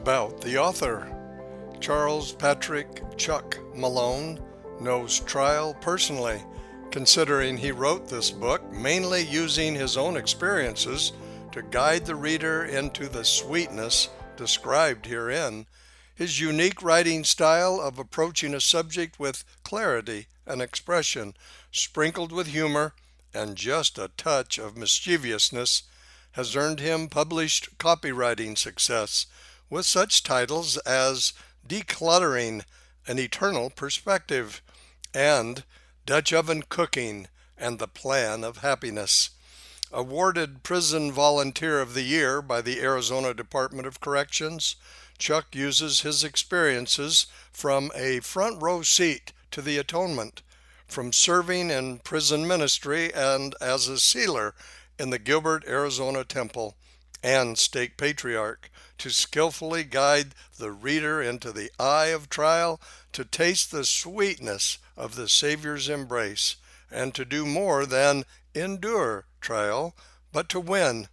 About the author. Charles Patrick Chuck Malone knows trial personally, considering he wrote this book mainly using his own experiences to guide the reader into the sweetness described herein. His unique writing style of approaching a subject with clarity and expression, sprinkled with humor and just a touch of mischievousness, has earned him published copywriting success with such titles as Decluttering, An Eternal Perspective, and Dutch Oven Cooking and the Plan of Happiness. Awarded Prison Volunteer of the Year by the Arizona Department of Corrections, Chuck uses his experiences from a front row seat to the atonement, from serving in prison ministry and as a sealer in the Gilbert, Arizona Temple and Stake Patriarch, to skillfully guide the reader into the eye of trial, to taste the sweetness of the Savior's embrace, and to do more than endure trial, but to win.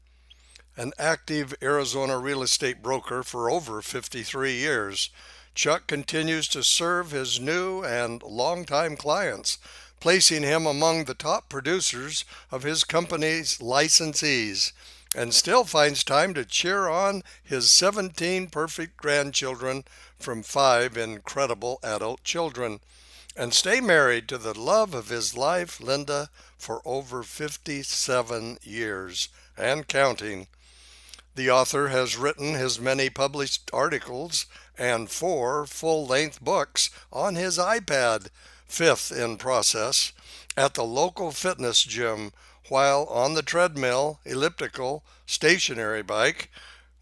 An active Arizona real estate broker for over 53 years, Chuck continues to serve his new and longtime clients, placing him among the top producers of his company's licensees, and still finds time to cheer on his 17 perfect grandchildren from 5 incredible adult children, and stay married to the love of his life, Linda, for over 57 years and counting. The author has written his many published articles and 4 full-length books on his iPad, 5th in process, at the local fitness gym, while on the treadmill, elliptical, stationary bike,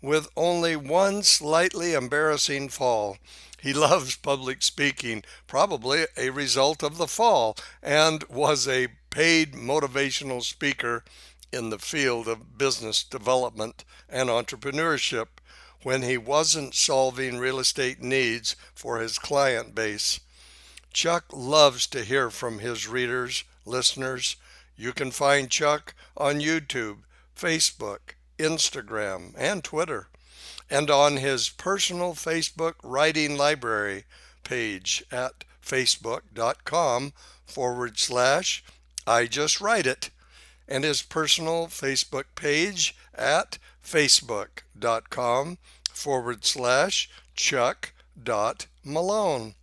with only one slightly embarrassing fall. He loves public speaking, probably a result of the fall, and was a paid motivational speaker in the field of business development and entrepreneurship when he wasn't solving real estate needs for his client base. Chuck loves to hear from his readers, listeners. You can find Chuck on YouTube, Facebook, Instagram, and Twitter, and on his personal Facebook writing library page at facebook.com/I Just Write It, and his personal Facebook page at facebook.com/Chuck.Malone.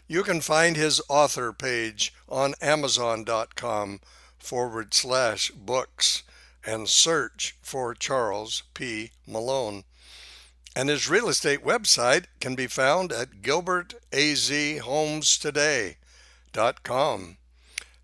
You can find his author page on amazon.com/books and search for Charles P. Malone. And his real estate website can be found at gilbertazhomestoday.com.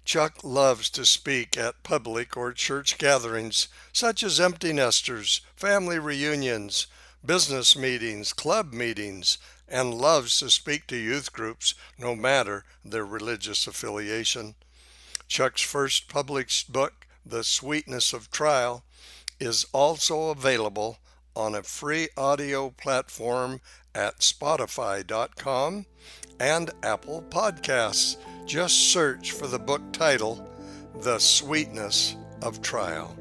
Chuck loves to speak at public or church gatherings such as empty nesters, family reunions, business meetings, club meetings, and loves to speak to youth groups no matter their religious affiliation. Chuck's first published book, The Sweetness of Trial, is also available on a free audio platform at spotify.com and Apple Podcasts. Just search for the book title, The Sweetness of Trial.